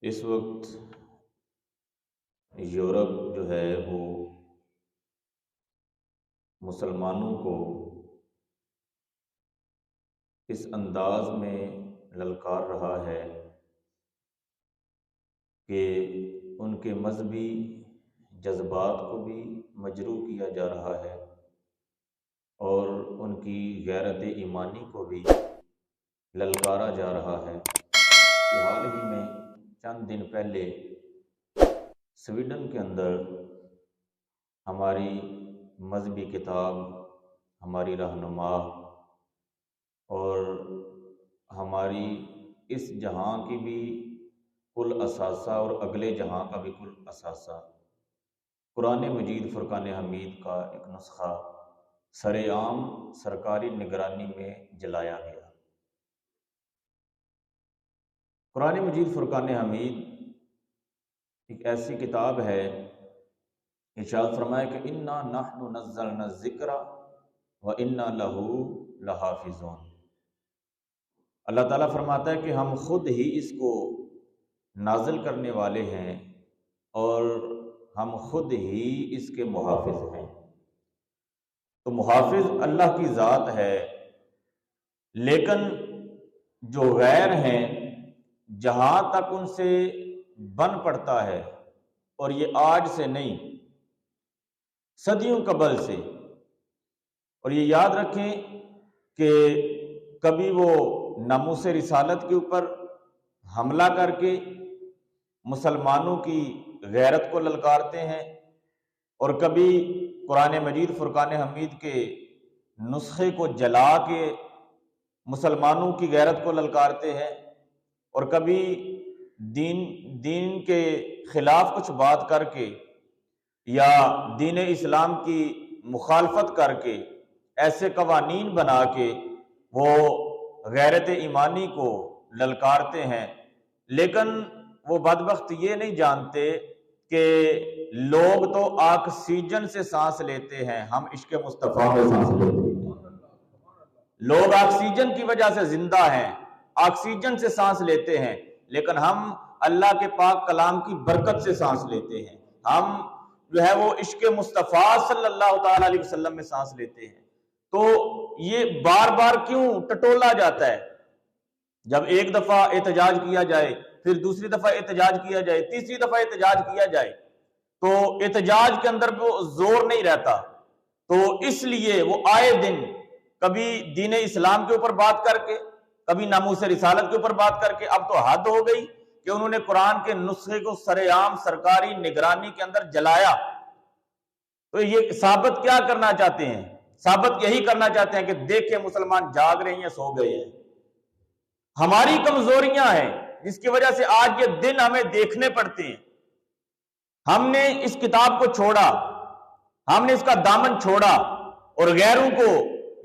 اس وقت یورپ جو ہے وہ مسلمانوں کو اس انداز میں للکار رہا ہے کہ ان کے مذہبی جذبات کو بھی مجروح کیا جا رہا ہے اور ان کی غیرت ایمانی کو بھی للکارا جا رہا ہے کہ حال ہی میں چند دن پہلے سویڈن کے اندر ہماری مذہبی کتاب، ہماری رہنما اور ہماری اس جہاں کی بھی کل اثاثہ اور اگلے جہاں کا بھی کل اثاثہ قرآن مجید فرقان حمید کا ایک نسخہ سر عام سرکاری نگرانی میں جلایا گیا۔ قرآن مجید فرقان حمید ایک ایسی کتاب ہے، ارشاد فرمایا کہ انا نحن نزلنا الذکر وانا لہ لحافظون۔ اللہ تعالیٰ فرماتا ہے کہ ہم خود ہی اس کو نازل کرنے والے ہیں اور ہم خود ہی اس کے محافظ ہیں۔ تو محافظ اللہ کی ذات ہے، لیکن جو غیر ہیں جہاں تک ان سے بن پڑتا ہے، اور یہ آج سے نہیں صدیوں قبل سے، اور یہ یاد رکھیں کہ کبھی وہ ناموس رسالت کے اوپر حملہ کر کے مسلمانوں کی غیرت کو للکارتے ہیں، اور کبھی قرآن مجید فرقان حمید کے نسخے کو جلا کے مسلمانوں کی غیرت کو للکارتے ہیں، اور کبھی دین کے خلاف کچھ بات کر کے یا دین اسلام کی مخالفت کر کے ایسے قوانین بنا کے وہ غیرت ایمانی کو للکارتے ہیں۔ لیکن وہ بدبخت یہ نہیں جانتے کہ لوگ تو آکسیجن سے سانس لیتے ہیں، ہم عشق مصطفیٰ میں سانس لیتے ہیں۔ لوگ آکسیجن کی وجہ سے زندہ ہیں، آکسیجن سے سانس لیتے ہیں، لیکن ہم اللہ کے پاک کلام کی برکت سے سانس لیتے ہیں، ہم جو ہے وہ عشق مصطفیٰ صلی اللہ تعالیٰ علیہ وسلم میں سانس لیتے ہیں۔ تو یہ بار بار کیوں ٹٹولا جاتا ہے؟ جب ایک دفعہ احتجاج کیا جائے، پھر دوسری دفعہ احتجاج کیا جائے، تیسری دفعہ احتجاج کیا جائے، تو احتجاج کے اندر وہ زور نہیں رہتا، تو اس لیے وہ آئے دن کبھی دین اسلام کے اوپر بات کر کے، کبھی ناموس رسالت کے اوپر بات کر کے، اب تو حد ہو گئی کہ انہوں نے قرآن کے نسخے کو سر عام سرکاری نگرانی کے اندر جلایا۔ تو یہ ثابت کیا کرنا چاہتے ہیں؟ ثابت یہی کرنا چاہتے ہیں کہ دیکھیں مسلمان جاگ رہے ہیں، سو گئے ہیں۔ ہماری کمزوریاں ہیں جس کی وجہ سے آج یہ دن ہمیں دیکھنے پڑتے ہیں۔ ہم نے اس کتاب کو چھوڑا، ہم نے اس کا دامن چھوڑا، اور غیروں کو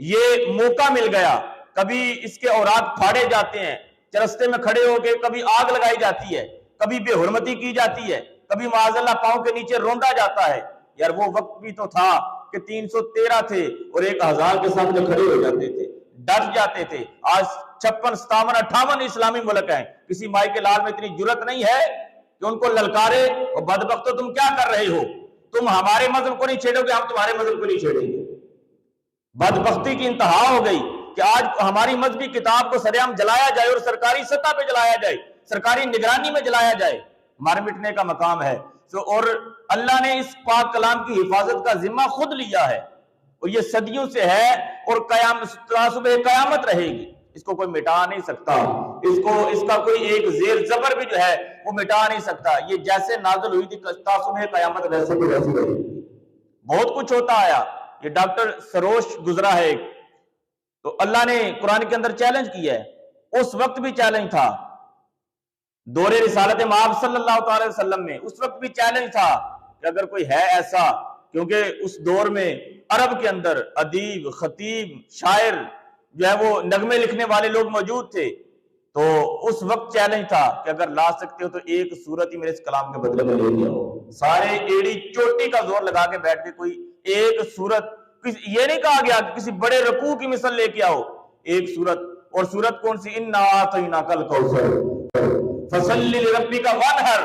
یہ موقع مل گیا، کبھی اس کے اوراق پھاڑے جاتے ہیں، چرستے میں کھڑے ہو کے کبھی آگ لگائی جاتی ہے، کبھی بے حرمتی کی جاتی ہے، کبھی معاذ اللہ پاؤں کے نیچے روندا جاتا ہے۔ یار وہ وقت بھی تو تھا کہ 313 تھے اور 1000 کے سامنے کھڑے ہو جاتے تھے، ڈٹ جاتے تھے۔ آج 56 57 58 اسلامی ملک ہیں، کسی مائی کے لال میں اتنی جرت نہیں ہے کہ ان کو للکارے اور بدبختو تم کیا کر رہے ہو؟ تم ہمارے مذہب کو نہیں چھیڑو گے، ہم تمہارے مذہب کو نہیں چھیڑیں گے۔ بدبختی کی انتہا ہو گئی کہ آج ہماری مذہبی کتاب کو سر عام جلایا جائے اور سرکاری سطح پہ جلایا جائے، سرکاری نگرانی میں جلایا جائے، ہمارے مٹنے کا مقام ہے۔ اور اللہ نے اس پاک کلام کی حفاظت کا ذمہ خود لیا ہے، اور یہ صدیوں سے ہے، اور صبح قیامت رہے گی، اس کو کوئی مٹا نہیں سکتا، اس کا کوئی ایک زیر زبر بھی جو ہے وہ مٹا نہیں سکتا۔ یہ جیسے نازل ہوئی تھی صبح قیامت ویسے بھی ویسی رہے گی۔ بہت کچھ ہوتا آیا، یہ ڈاکٹر سروش گزرا ہے، تو اللہ نے قرآن کے اندر چیلنج کیا ہے، اس وقت بھی چیلنج تھا، دور رسالت مآب صلی اللہ تعالی وسلم میں اس وقت بھی چیلنج تھا کہ اگر کوئی ہے ایسا، کیونکہ اس دور میں عرب کے اندر ادیب، خطیب، شاعر جو ہے وہ نغمے لکھنے والے لوگ موجود تھے، تو اس وقت چیلنج تھا کہ اگر لا سکتے ہو تو ایک سورت ہی میرے اس کلام کے بدلے میں لے لیا ہو۔ سارے ایڑی چوٹی کا زور لگا کے بیٹھ کے کوئی ایک سورت، یہ نہیں کہا گیا کہ کسی بڑے رکوع کی مثل لے کے آؤ، ایک سورت، اور سورت کون سی؟ اِنَّا أَعْطَيْنَاكَ الْكَوْثَرَ۔ فصلی لربک وانحر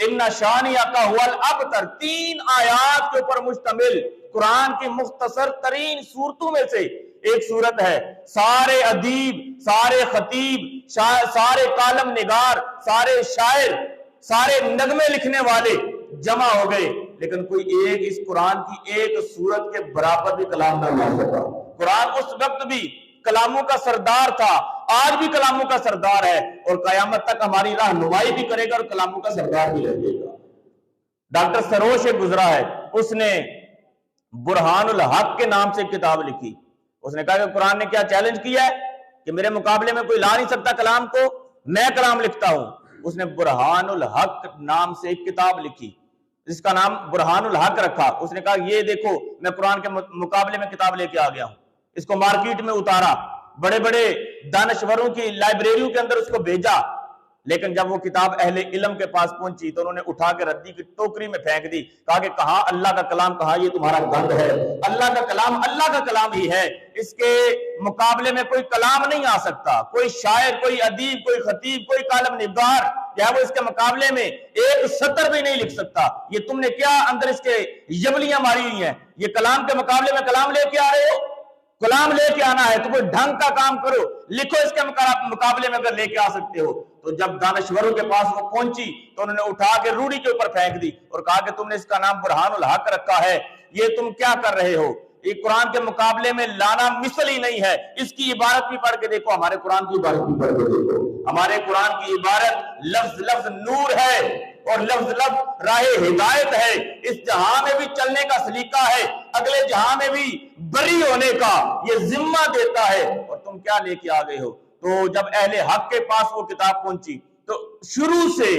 ان شانئک هو الابتر، 3 آیات کے اوپر مشتمل قرآن کی مختصر ترین صورتوں میں سے ایک صورت ہے۔ سارے ادیب، سارے خطیب، سارے کالم نگار، سارے شاعر، سارے نغمے لکھنے والے جمع ہو گئے، لیکن کوئی ایک اس قرآن کی ایک صورت کے برابر بھی کلام نہ لا سکا۔ قرآن اس وقت بھی کلاموں کا سردار تھا، آج بھی کلاموں کا سردار ہے، اور قیامت تک ہماری رہنمائی بھی کرے گا اور کلاموں کا سردار بھی رہے گا۔ ڈاکٹر سروش ایک گزرا ہے، اس نے برہان الحق کے نام سے ایک کتاب لکھی۔ اس نے کہا کہ قرآن نے کیا چیلنج کیا ہے کہ میرے مقابلے میں کوئی لا نہیں سکتا کلام کو، میں کلام لکھتا ہوں۔ اس نے برہان الحق نام سے ایک کتاب لکھی، جس کا نام برہان الحق رکھا۔ اس نے کہا یہ دیکھو میں قرآن کے مقابلے میں کتاب لے کے آ گیا ہوں۔ اس کو مارکیٹ میں اتارا، بڑے بڑے دانشوروں کی لائبریریوں کے اندر اس کو بھیجا، لیکن جب وہ کتاب اہل علم کے پاس پہنچی تو انہوں نے اٹھا کے ردی کی ٹوکری میں پھینک دی، کہا کہ کہاں اللہ کا کلام، کہاں یہ تمہارا گند ہے۔ اللہ کا کلام ہی ہے، اس کے مقابلے میں کوئی کلام نہیں آ سکتا۔ کوئی شاعر، کوئی ادیب، کوئی خطیب، کوئی کالم نگار کیا وہ اس کے مقابلے میں ایک سطر بھی نہیں لکھ سکتا۔ یہ تم نے کیا اندر اس کے یبلیاں ماری ہوئی ہیں؟ یہ کلام کے مقابلے میں کلام لے کے آ رہے ہو؟ کلام لے کے آنا ہے تو کوئی ڈھنگ کا کام کرو، لکھو اس کے مقابلے میں اگر لے کے آ سکتے ہو۔ تو جب دانشوروں کے پاس وہ پہنچی تو انہوں نے اٹھا کے روڑی کے اوپر پھینک دی اور کہا کہ تم نے اس کا نام برہان الحق رکھا ہے، یہ تم کیا کر رہے ہو؟ یہ قرآن کے مقابلے میں لانا مثل ہی نہیں ہے۔ اس کی عبارت بھی پڑھ کے دیکھو، ہمارے قرآن کی عبارت بھی پڑھ کے دیکھو۔ ہمارے قرآن کی عبارت لفظ لفظ نور ہے اور لفظ لفظ راہ ہدایت ہے۔ اس جہاں میں بھی چلنے کا سلیقہ ہے، اگلے جہاں میں بھی بری ہونے کا یہ ذمہ دیتا ہے، اور تم کیا لے کے آ گئے ہو؟ تو جب اہل حق کے پاس وہ کتاب پہنچی تو شروع سے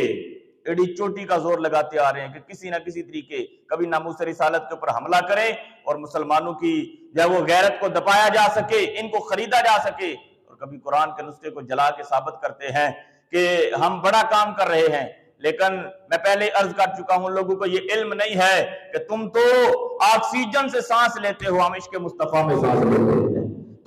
ایڈی چوٹی کا زور لگاتے آ رہے ہیں کہ کسی نہ کسی طریقے کبھی ناموس رسالت کے اوپر حملہ کریں اور مسلمانوں کی جب وہ غیرت کو دبایا جا سکے، ان کو خریدا جا سکے، اور کبھی قرآن کے نسخے کو جلا کے ثابت کرتے ہیں کہ ہم بڑا کام کر رہے ہیں۔ لیکن میں پہلے عرض کر چکا ہوں، لوگوں کو یہ علم نہیں ہے کہ تم تو آکسیجن سے سانس لیتے ہو، ہم عشق مصطفیٰ میں سانس لیتے ہیں۔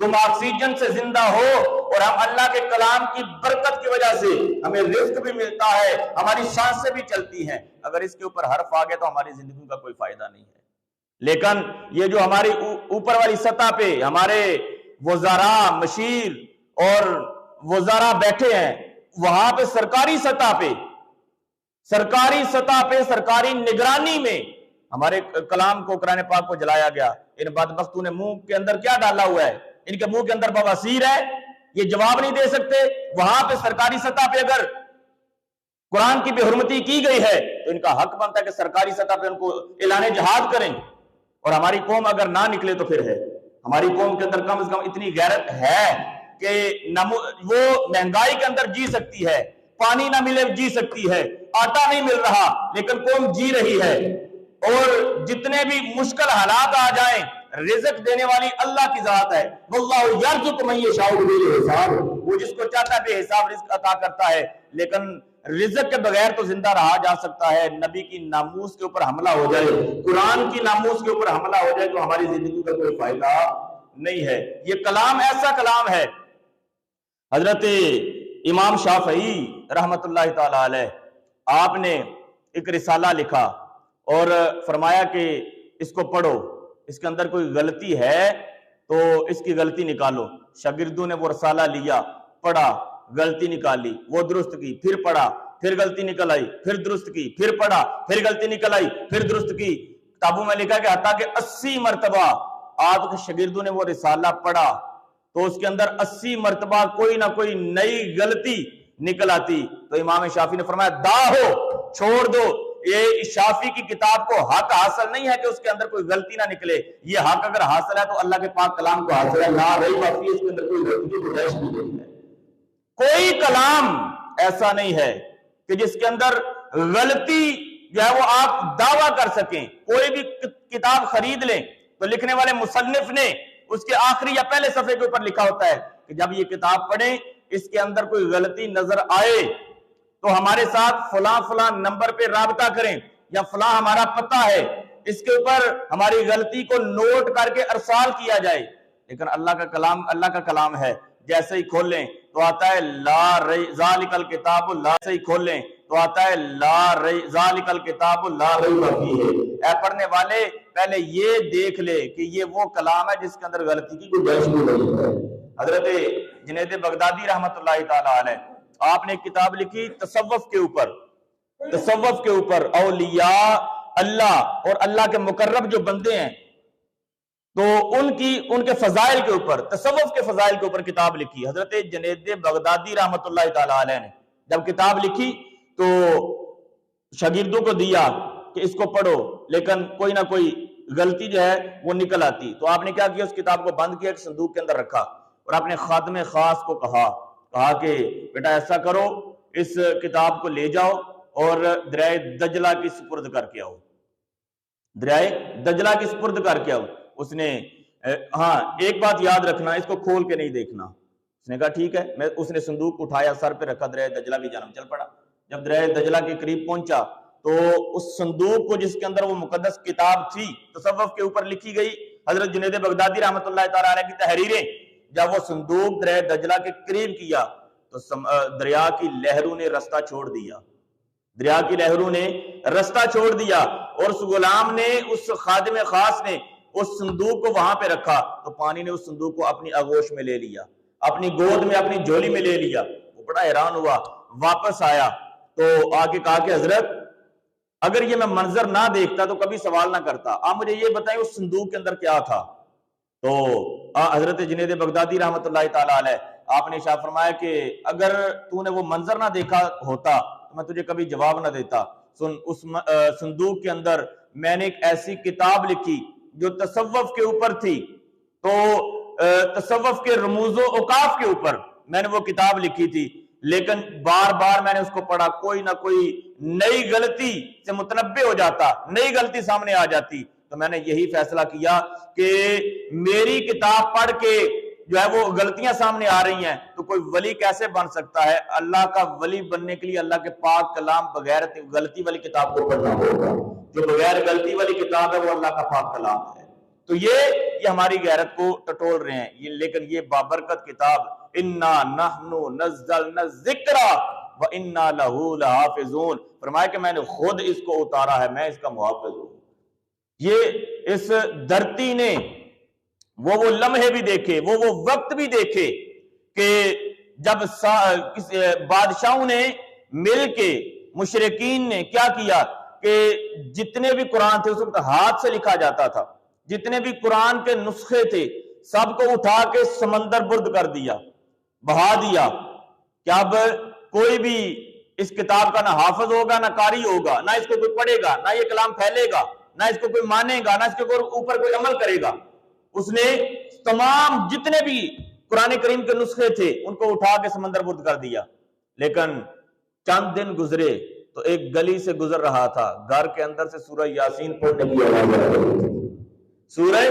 تم آکسیجن سے زندہ ہو اور ہم اللہ کے کلام کی برکت کی وجہ سے ہمیں رزق بھی ملتا ہے، ہماری سانسیں بھی چلتی ہیں۔ اگر اس کے اوپر حرف آ گیا تو ہماری زندگی کا کوئی فائدہ نہیں ہے۔ لیکن یہ جو ہماری اوپر والی سطح پہ ہمارے وزراء، مشیر اور وزراء بیٹھے ہیں، وہاں پہ سرکاری سطح پہ سرکاری نگرانی میں ہمارے کلام کو، قرآن پاک کو جلایا گیا۔ ان بدبختوں نے منہ کے اندر کیا ڈالا ہوا ہے؟ ان کے منہ کے اندر بواسیر ہے، یہ جواب نہیں دے سکتے۔ وہاں پہ سرکاری سطح پہ اگر قرآن کی بے حرمتی کی گئی ہے تو ان کا حق بنتا ہے کہ سرکاری سطح پہ ان کو اعلان جہاد کریں، اور ہماری قوم اگر نہ نکلے تو پھر ہے۔ ہماری قوم کے اندر کم از کم اتنی غیرت ہے کہ وہ مہنگائی کے اندر جی سکتی ہے، پانی نہ ملے جی سکتی ہے، آٹا نہیں مل رہا لیکن قوم جی رہی ہے، اور جتنے بھی مشکل حالات آ جائیں رزق دینے والی اللہ کی ذات ہے۔ واللہ یرزق من یشاء بغیر حساب، وہ جس کو چاہتا ہے بے حساب رزق عطا کرتا ہے، لیکن رزق کے بغیر تو زندہ رہا جا سکتا ہے۔ نبی کی ناموس کے اوپر حملہ ہو جائے، قرآن کی ناموس کے اوپر حملہ ہو جائے تو ہماری زندگی کا کوئی فائدہ نہیں ہے۔ یہ کلام ایسا کلام ہے، حضرت امام شافعی رحمت اللہ تعالی علیہ، آپ نے ایک رسالہ لکھا اور فرمایا کہ اس کو پڑھو، اس کے اندر کوئی غلطی ہے تو اس کی غلطی نکالو۔ شاگردوں نے وہ رسالہ لیا، پڑھا، غلطی نکالی، وہ درست کی، پھر پڑھا، پھر غلطی نکل آئی، پھر درست کی، پھر پڑھا، پھر غلطی نکل آئی، پھر درست کی۔ کتابوں میں لکھا کہ حتیٰ کہ 80 مرتبہ آپ کے شاگردوں نے وہ رسالہ پڑھا تو اس کے اندر 80 مرتبہ کوئی نہ کوئی نئی غلطی نکل آتی۔ تو امام شافعی نے فرمایا داہو، چھوڑ دو، یہ شافعی کی کتاب کو حق حاصل نہیں ہے کہ اس کے اندر کوئی غلطی نہ نکلے۔ یہ حق اگر حاصل ہے تو اللہ کے پاک کلام کو حاصل ہے، لا ریب فیہ، اس کے اندر کوئی غلطی کی گنجائش نہیں ہے۔ کوئی کلام ایسا نہیں ہے کہ جس کے اندر غلطی جو ہے وہ آپ دعویٰ کر سکیں۔ کوئی بھی کتاب خرید لیں تو لکھنے والے مصنف نے اس کے آخری یا پہلے صفحے کے اوپر لکھا ہوتا ہے کہ جب یہ کتاب پڑھیں اس کے اندر کوئی غلطی نظر آئے تو ہمارے ساتھ فلاں فلاں نمبر پہ رابطہ کریں، یا فلاں ہمارا پتہ ہے، اس کے اوپر ہماری غلطی کو نوٹ کر کے ارسال کیا جائے۔ لیکن اللہ کا کلام ہے، جیسے ہی کھولیں تو آتا ہے ذالک الکتاب لا، جیسے ہی کھولیں تو آتا ہے ذالک الکتاب لا ریب فیہ۔ اے پڑھنے والے پہلے یہ دیکھ لے کہ یہ وہ کلام ہے جس کے اندر غلطی کی گنجائش نہیں ہے۔ حضرت جنید بغدادی رحمت اللہ تعالی علیہ، آپ نے ایک کتاب لکھی تصوف کے اوپر، تصوف کے اوپر اولیاء اللہ اور اللہ کے مقرب جو بندے ہیں تو ان کے فضائل کے اوپر، تصوف کے فضائل کے اوپر کتاب لکھی۔ حضرت جنید بغدادی رحمت اللہ تعالی علیہ نے جب کتاب لکھی تو شاگردوں کو دیا کہ اس کو پڑھو، لیکن کوئی نہ کوئی غلطی جو ہے وہ نکل آتی، تو آپ نے کیا کیا، اس کتاب کو بند کیا، ایک صندوق کے اندر رکھا اور اپنے خادم خاص کو کہا کہ بیٹا ایسا کرو، اس کتاب کو لے جاؤ اور دریائے دجلہ کی سپرد کر کے آؤ، دریائے دجلہ کی سپرد کر کے آؤ۔ اس نے ہاں ایک بات یاد رکھنا، اس کو کھول کے نہیں دیکھنا۔ اس نے کہا ٹھیک ہے۔ اس نے صندوق اٹھایا، سر پہ رکھا، دریائے دجلہ کی جانب چل پڑا۔ جب دریائے دجلہ کے قریب پہنچا تو اس صندوق کو جس کے اندر وہ مقدس کتاب تھی تصوف کے اوپر لکھی گئی حضرت جنید بغدادی رحمت اللہ تعالی علیہ کی تحریریں، جب وہ صندوق دریائے دجلہ کے قریب کیا تو دریا کی لہروں نے رستہ چھوڑ دیا، دریا کی لہروں نے رستہ چھوڑ دیا، اور اس غلام نے، اس خادم خاص نے اس صندوق کو وہاں پہ رکھا تو پانی نے اس صندوق کو اپنی آغوش میں لے لیا، اپنی گود میں، اپنی جھولی میں لے لیا۔ وہ بڑا حیران ہوا، واپس آیا تو آ کے کہا کہ حضرت اگر یہ میں منظر نہ دیکھتا تو کبھی سوال نہ کرتا، آپ مجھے یہ بتائیں اس صندوق کے اندر کیا تھا؟ تو حضرت جنید بغدادی رحمت اللہ تعالی علیہ آپ نے ارشاد فرمایا کہ اگر تو نے وہ منظر نہ دیکھا ہوتا تو میں تجھے کبھی جواب نہ دیتا۔ اس صندوق کے اندر میں نے ایک ایسی کتاب لکھی جو تصوف کے اوپر تھی، تو تصوف کے رموز و اوقاف کے اوپر میں نے وہ کتاب لکھی تھی، لیکن بار بار میں نے اس کو پڑھا، کوئی نہ کوئی نئی غلطی سے متنبع ہو جاتا، نئی غلطی سامنے آ جاتی، تو میں نے یہی فیصلہ کیا کہ میری کتاب پڑھ کے جو ہے وہ غلطیاں سامنے آ رہی ہیں تو کوئی ولی کیسے بن سکتا ہے؟ اللہ کا ولی بننے کے لیے اللہ کے پاک کلام بغیر غلطی والی کتاب کو پڑھنا ہوگا، جو بغیر غلطی والی کتاب ہے وہ اللہ کا پاک کلام ہے۔ تو یہ ہماری غیرت کو ٹٹول رہے ہیں، لیکن یہ بابرکت کتاب انا نحن نزلنا الذکر وانا لہ لحافظون، فرمایا کہ میں نے خود اس کو اتارا ہے، میں اس کا محافظ ہوں۔ یہ اس دھرتی نے وہ لمحے بھی دیکھے، وہ وقت بھی دیکھے کہ جب بادشاہوں نے مل کے، مشرکین نے کیا کیا کہ جتنے بھی قرآن تھے اس وقت ہاتھ سے لکھا جاتا تھا، جتنے بھی قرآن کے نسخے تھے سب کو اٹھا کے سمندر برد کر دیا، بہا دیا، کہ اب کوئی بھی اس کتاب کا نہ حافظ ہوگا، نہ قاری ہوگا، نہ اس کو کوئی پڑھے گا، نہ یہ کلام پھیلے گا، نہ اس کو کوئی مانے گا، نہ اس کے اوپر کوئی عمل کرے گا۔ اس نے تمام جتنے بھی قرآن کریم کے نسخے تھے ان کو اٹھا کے سمندر برد کر دیا۔ لیکن چند دن گزرے تو ایک گلی سے گزر رہا تھا، گھر کے اندر سے سورہ یاسین پڑھنے کی آواز آ رہی تھی، سورہ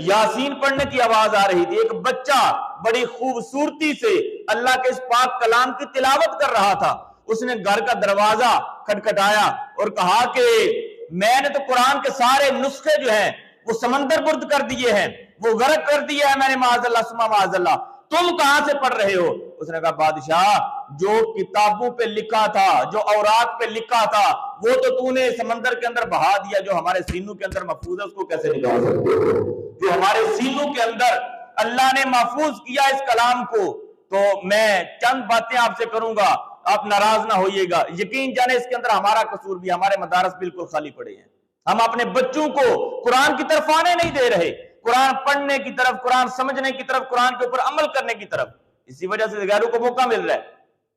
یاسین پڑھنے کی آواز آ رہی تھی۔ ایک بچہ بڑی خوبصورتی سے اللہ کے اس پاک کلام کی تلاوت کر رہا تھا۔ اس نے گھر کا دروازہ کھٹکھٹایا اور کہا کہ میں نے تو قرآن کے سارے نسخے جو ہیں وہ سمندر برد کر دیے ہیں، وہ غرق کر دیا ہے میں نے، معاذ اللہ ثم معاذ اللہ، تم کہاں سے پڑھ رہے ہو؟ اس نے کہا بادشاہ جو کتابوں پہ لکھا تھا، جو اوراق پہ لکھا تھا وہ تو نے سمندر کے اندر بہا دیا، جو ہمارے سینوں کے اندر محفوظ ہے اس کو کیسے نکال سکتے ہو؟ جو ہمارے سینوں کے اندر اللہ نے محفوظ کیا اس کلام کو، تو میں چند باتیں آپ سے کروں گا، آپ ناراض نہ ہوئیے گا۔ یقین جانے اس کے اندر ہمارا قصور بھی، ہمارے مدارس بالکل خالی پڑے ہیں، ہم اپنے بچوں کو قرآن کی طرف آنے نہیں دے رہے، قرآن پڑھنے کی طرف، قرآن سمجھنے کی طرف، قرآن کے اوپر عمل کرنے کی طرف۔ اسی وجہ سے غیروں کو موقع مل رہا ہے۔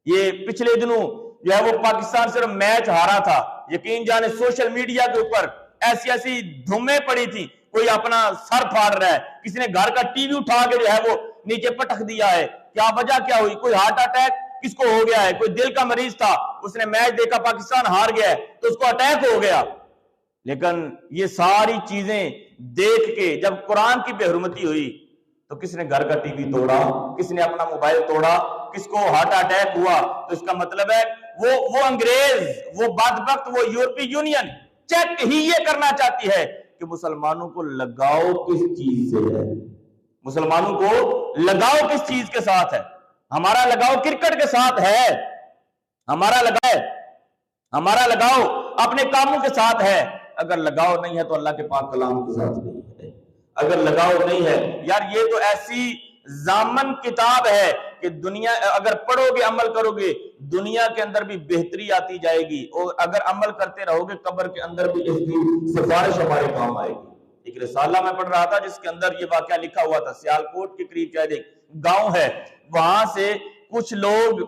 یہ پچھلے دنوں جو ہے وہ پاکستان صرف میچ ہارا تھا، یقین جانے سوشل میڈیا کے اوپر ایسی دھومیں پڑی تھی، کوئی اپنا سر پھاڑ رہا ہے، کسی نے گھر کا ٹی وی اٹھا کے جو ہے وہ نیچے پٹک دیا ہے، کیا وجہ کیا ہوئی؟ کوئی ہارٹ اٹیک کس کو ہو گیا ہے، کوئی دل کا مریض تھا، اس نے میچ دیکھا پاکستان ہار گیا ہے تو اس کو اٹیک ہو گیا۔ لیکن یہ ساری چیزیں دیکھ کے جب قرآن کی بے حرمتی ہوئی تو کس نے گھر کا ٹی وی توڑا، کس نے اپنا موبائل توڑا، کس کو ہارٹ اٹیک ہوا؟ تو اس کا مطلب ہے وہ انگریز، وہ بدبخت، وہ یورپی یونین چیک ہی یہ کرنا چاہتی ہے کہ مسلمانوں کو لگاؤ کس چیز سے ہے، مسلمانوں کو لگاؤ کس چیز کے ساتھ ہے۔ ہمارا لگاؤ کرکٹ کے ساتھ ہے، ہمارا لگاؤ اپنے کاموں کے ساتھ ہے۔ اگر لگاؤ نہیں ہے تو اللہ کے پاک کلام کے ساتھ نہیں ہے۔ اگر لگاؤ نہیں ہے یار، یہ تو ایسی ضامن کتاب ہے کہ دنیا اگر پڑھو گے عمل کرو گے دنیا کے اندر بھی بہتری آتی جائے گی، اور اگر عمل کرتے رہو گے قبر کے اندر بھی اس کی سفارش ہمارے کام آئے گی۔ ایک رسالہ میں پڑھ رہا تھا جس کے اندر یہ واقعہ لکھا ہوا تھا، سیالکوٹ کے قریب شاید ایک گاؤں ہے، وہاں سے کچھ لوگ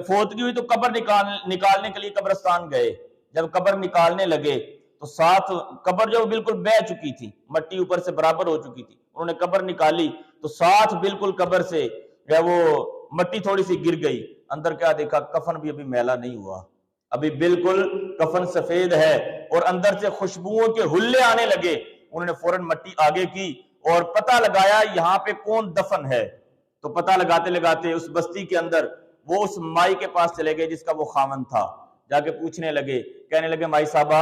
فوتگی ہوئی تو قبر نکالنے کے لیے قبرستان گئے۔ جب قبر نکالنے لگے تو ساتھ قبر جو بالکل بہہ چکی تھی، مٹی اوپر سے برابر ہو چکی تھی، انہوں نے قبر نکالی تو ساتھ بالکل قبر سے وہ مٹی تھوڑی سی گر گئی، اندر کیا دیکھا، کفن بھی ابھی میلا نہیں ہوا، ابھی بالکل کفن سفید ہے اور اندر سے خوشبوؤں کے حلے آنے لگے۔ انہوں نے فوراً مٹی آگے کی اور پتہ لگایا یہاں پہ کون دفن ہے، تو پتہ لگاتے لگاتے اس بستی کے اندر وہ اس مائی کے پاس چلے گئے جس کا وہ خاوند تھا، جا کے پوچھنے لگے، کہنے لگے مائی صاحبہ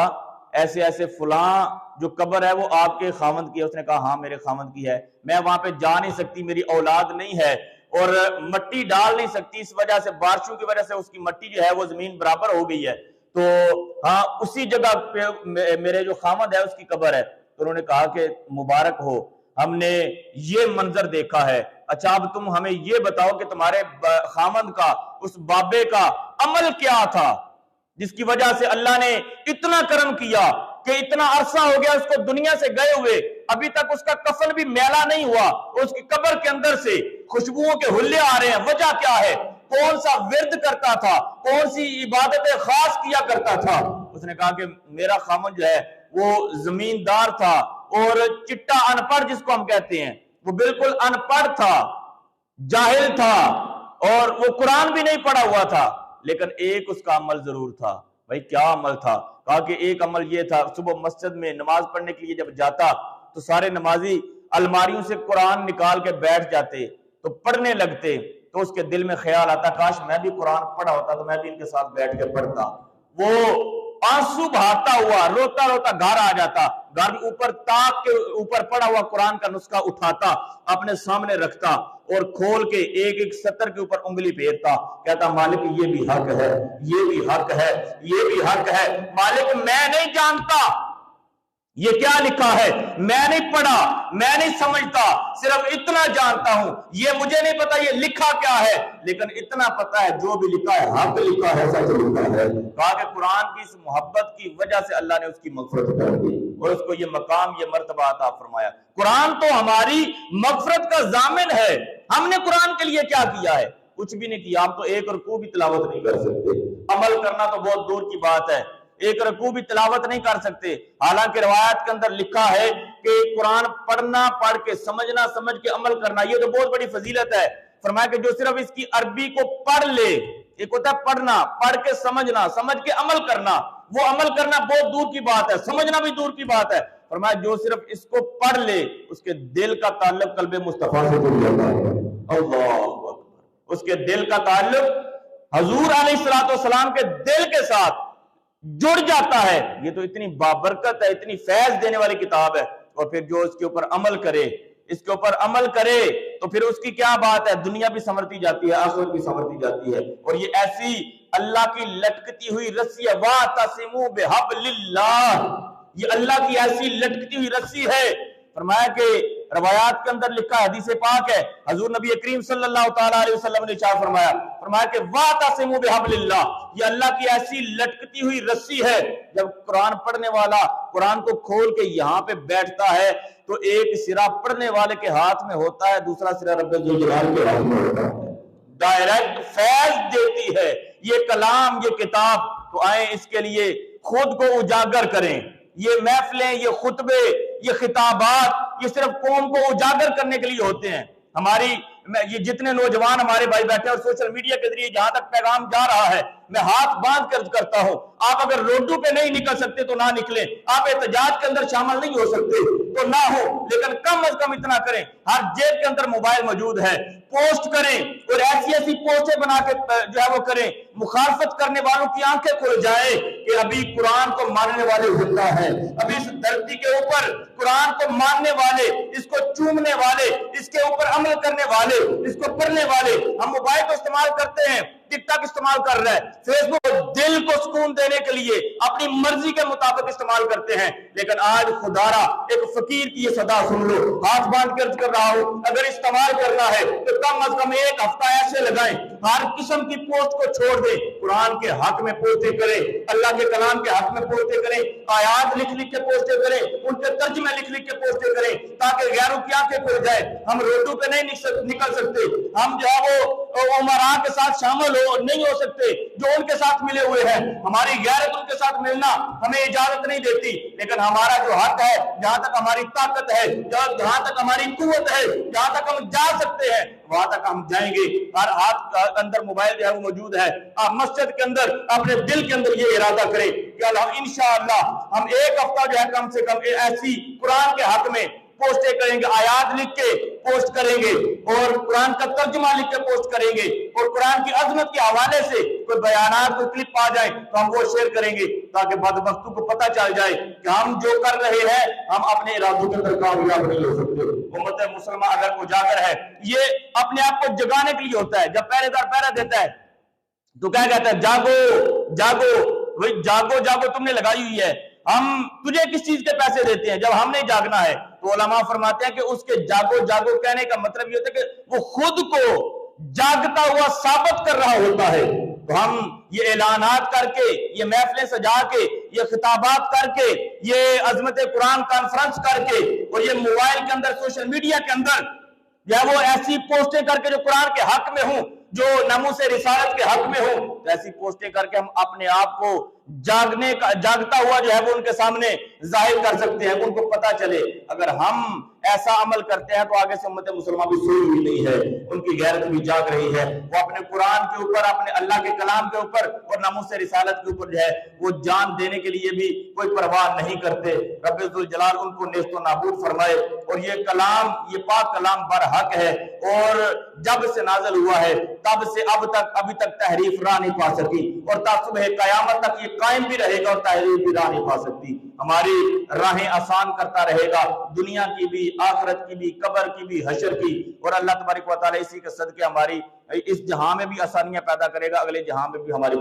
ایسے ایسے فلاں جو قبر ہے وہ آپ کے خاوند کی ہے۔ اس نے کہا ہاں میرے خاوند کی ہے، میں وہاں پہ جا نہیں سکتی، میری اولاد نہیں ہے اور مٹی ڈال نہیں سکتی، اس وجہ سے بارشوں کی وجہ سے اس کی مٹی جو ہے وہ زمین برابر ہو گئی ہے، تو ہاں اسی جگہ پہ میرے جو خاوند ہے اس کی قبر ہے۔ تو انہوں نے کہا کہ مبارک ہو، ہم نے یہ منظر دیکھا ہے، اچھا اب تم ہمیں یہ بتاؤ کہ تمہارے خاوند کا اس بابے کا عمل کیا تھا جس کی وجہ سے اللہ نے اتنا کرم کیا کہ اتنا عرصہ ہو گیا اس کو دنیا سے گئے ہوئے، ابھی تک اس کا کفن بھی میلا نہیں ہوا، اس کی قبر کے اندر سے خوشبوؤں کے حلے آ رہے ہیں، وجہ کیا ہے؟ کون سا ورد کرتا تھا، کون سی عبادت خاص کیا کرتا تھا؟ اس نے کہا کہ میرا خامن جو ہے وہ زمیندار تھا اور چٹا ان پڑھ جس کو ہم کہتے ہیں، وہ بالکل ان پڑھ تھا، جاہل تھا اور وہ قرآن بھی نہیں پڑھا ہوا تھا، لیکن ایک اس کا عمل ضرور تھا۔ بھائی کیا عمل تھا؟ کہا کہ ایک عمل یہ تھا، صبح مسجد میں نماز پڑھنے کے لیے جب جاتا تو سارے نمازی الماریوں سے قرآن نکال کے بیٹھ جاتے تو پڑھنے لگتے، تو اس کے دل میں خیال آتا کاش میں بھی قرآن پڑھا ہوتا تو میں بھی ان کے ساتھ بیٹھ کے پڑھتا۔ وہ آنسو بہاتا ہوا روتا روتا گھر آ جاتا، گھر میں اوپر تاک کے اوپر پڑا ہوا قرآن کا نسخہ اٹھاتا، اپنے سامنے رکھتا اور کھول کے ایک ایک سطر کے اوپر انگلی پھیرتا، کہتا مالک یہ بھی حق ہے، یہ بھی حق ہے، یہ بھی حق ہے، مالک میں نہیں جانتا یہ کیا لکھا ہے، میں نہیں پڑھا، میں نہیں سمجھتا، صرف اتنا جانتا ہوں، یہ مجھے نہیں پتا یہ لکھا کیا ہے، لیکن اتنا پتا ہے جو بھی لکھا ہے حق لکھا ہے، سچ لکھا ہے۔ کہا کہ قرآن کی اس محبت کی وجہ سے اللہ نے اس کی مغفرت کر دی اور اس کو یہ مقام یہ مرتبہ عطا فرمایا۔ قرآن تو ہماری مغفرت کا ضامن ہے، ہم نے قرآن کے لیے کیا کیا ہے؟ کچھ بھی نہیں کیا، ہم تو ایک رکوع بھی تلاوت نہیں کر سکتے، عمل کرنا تو بہت دور کی بات ہے، ایک رکوع بھی تلاوت نہیں کر سکتے۔ حالانکہ روایت کے اندر لکھا ہے کہ قرآن پڑھنا، پڑھ کے سمجھنا، سمجھ کے عمل کرنا، یہ تو بہت بڑی فضیلت ہے۔ فرمایا کہ جو صرف اس کی عربی کو پڑھ لے، ایک ہوتا ہے پڑھنا، پڑھ کے سمجھنا، سمجھ کے عمل کرنا، وہ عمل کرنا بہت دور کی بات ہے، سمجھنا بھی دور کی بات ہے۔ فرمایا جو صرف اس کو پڑھ لے اس کے دل کا تعلق قلب مصطفیٰ سے جڑ جاتا ہے۔ اللہ اکبر، اس کے دل کا تعلق حضور علیہ السلام کے دل کے ساتھ جڑ جاتا ہے۔ یہ تو اتنی بابرکت ہے، اتنی فیض دینے والی کتاب ہے، اور پھر جو اس کے اوپر عمل کرے، اس کے اوپر عمل کرے تو پھر اس کی کیا بات ہے، دنیا بھی سنورتی جاتی ہے، آخرت بھی سنورتی جاتی ہے۔ اور یہ ایسی اللہ کی لٹکتی ہوئی رسی ہے، وَاعْتَصِمُوا بِحَبْلِ اللَّهِ، یہ اللہ کی ایسی لٹکتی ہوئی رسی ہے۔ فرمایا کہ روایات کے اندر لکھا ہے، حدیث پاک ہے، حضور نبی کریم صلی اللہ تعالیٰ علیہ وسلم نے ارشاد فرمایا کہ وَاعْتَصِمُوا بِحَبْلِ اللَّهِ، یہ اللہ کی ایسی لٹکتی ہوئی رسی ہے۔ جب قرآن پڑھنے والا قرآن کو کھول کے یہاں پہ بیٹھتا ہے تو ایک سرا پڑھنے والے کے ہاتھ میں ہوتا ہے، دوسرا سرا رب الجلال کے ہاتھ میں ہوتا ہے، ڈائریکٹ فیض دیتی ہے یہ کلام، یہ کتاب۔ تو آئیں اس کے لیے خود کو اجاگر کریں۔ یہ محفلیں، یہ خطبے، یہ خطابات، یہ صرف قوم کو اجاگر کرنے کے لیے ہوتے ہیں۔ ہماری یہ جتنے نوجوان ہمارے بھائی بیٹھے اور سوشل میڈیا کے ذریعے جہاں تک پیغام جا رہا ہے، میں ہاتھ باندھ کر کرتا ہوں، آپ اگر روڈوں پہ نہیں نکل سکتے تو نہ نکلیں، آپ احتجاج کے اندر شامل نہیں ہو سکتے تو نہ ہو، لیکن کم از کم اتنا کریں، ہر جیب کے اندر موبائل موجود ہے، پوسٹ کریں اور ایسی ایسی پوسٹیں بنا کے جو ہے وہ کریں، مخالفت کرنے والوں کی آنکھیں کھل جائے کہ ابھی قرآن کو ماننے والے زندہ ہیں، ابھی اس دھرتی کے اوپر قرآن کو ماننے والے، اس کو چومنے والے، اس کے اوپر عمل کرنے والے والے, اس کو پڑھنے والے. ہم موبائل کو استعمال کرتے ہیں, ٹک ٹاک استعمال کر رہے ہیں, فیس بک دل کو سکون دینے کے لیے اپنی مرضی کے مطابق استعمال کرتے ہیں. لیکن آج خدارا ایک فقیر کی یہ صدا سن لو, ہاتھ باندھ کے عرض کر رہا ہوں, اگر استعمال کرنا ہے تو کم از کم ایک ہفتہ ایسے لگائیں, ہر قسم کی پوسٹ کو چھوڑ دیں, قرآن کے حق میں پوسٹیں کریں, اللہ کے کلام کے حق میں پوسٹیں کریں, آیات لکھ لکھ کے پوسٹیں کریں, ان کے ترجمے لکھ لکھ کے پوسٹیں کریں, تاکہ غیروں کی آنکھیں کھل جائے. ہم روڈوں پہ نہیں نکل سکتے, ہم جو ہے وہ عمراء کے ساتھ شامل نہیں ہو سکتے جو ان کے ساتھ ملے ہوئے ہیں, ہماری غیرت ان کے ساتھ ملنا ہمیں اجازت نہیں دیتی. لیکن ہمارا جو حق ہے, جہاں تک ہماری طاقت ہے, جہاں تک ہماری قوت ہے, جہاں تک ہم جا سکتے ہیں وہاں تک ہم جائیں گے. ہر ہاتھ کے اندر موبائل جو ہے وہ موجود ہے, آپ مسجد کے اندر اپنے دل کے اندر یہ ارادہ کریں کہ انشاءاللہ ہم ایک ہفتہ جو ہے کم سے کم ایسی قرآن کے حق میں پوسٹیں کریں گے, آیات لکھ کے پوسٹ کریں گے, اور قرآن کا ترجمہ لکھ کے پوسٹ کریں گے, اور قرآن کی عظمت کے حوالے سے کوئی بیانات کوئی کلپ آ جائیں تو ہم وہ شیئر کریں گے, تاکہ بدبختوں کو پتہ چل جائے کہ ہم جو کر رہے ہیں ہم اپنے ارادوں کے اندر کامیاب نہیں ہو سکتے. امت مسلمہ اگر اجاگر ہے, یہ اپنے آپ کو جگانے کے لیے ہوتا ہے. جب پہرے دار پہرا دیتا ہے تو کیا کہتا ہے, جاگو جاگو, وہی جاگو جاگو تم نے لگائی ہوئی ہے, ہم تجھے کس چیز کے پیسے دیتے ہیں جب ہم نہیں جاگنا ہے. تو علماء فرماتے ہیں کہ اس کے جاگو جاگو کہنے کا مطلب یہ ہوتا ہے کہ وہ خود کو جاگتا ہوا ثابت کر رہا ہوتا ہے. تو ہم یہ اعلانات کر کے, یہ محفلیں سجا کے, یہ خطابات کر کے, یہ عظمت قرآن کانفرنس کر کے, اور یہ موبائل کے اندر سوشل میڈیا کے اندر یا وہ ایسی پوسٹیں کر کے جو قرآن کے حق میں ہوں, جو ناموس رسالت کے حق میں ہوں, ایسی پوسٹیں کر کے ہم اپنے آپ کو جاگتا ہوا جو ہے وہ ان کے سامنے ظاہر کر سکتے ہیں, ان کو پتہ چلے. اگر ہم ایسا عمل کرتے ہیں تو آگے سے امت مسلمہ بھی سوئی ہوئی نہیں ہے, ان کی غیرت بھی جاگ رہی ہے. وہ اپنے قرآن کے اوپر, اپنے اللہ کے کلام کے اوپر اور ناموس رسالت کے اوپر جو ہے وہ جان دینے کے لیے بھی کوئی پرواہ نہیں کرتے. رب ذوالجلال ان کو نیست و نابود فرمائے. اور یہ کلام, یہ پاک کلام برحق ہے, اور جب سے نازل ہوا ہے تب سے ابھی تک تحریف راہ نہیں پا سکی, اور تا صبح قیامت تک یہ قائم بھی رہے گا اور تحریف بھی راہ نہیں پا سکتی. ہماری راہیں آسان کرتا رہے گا, دنیا کی بھی, آخرت کی بھی, قبر کی بھی, حشر کی. اور اللہ تبارک و تعالی اسی کے صدقے ہماری اس جہاں میں بھی آسانیاں پیدا کرے گا, اگلے جہاں میں بھی ہماری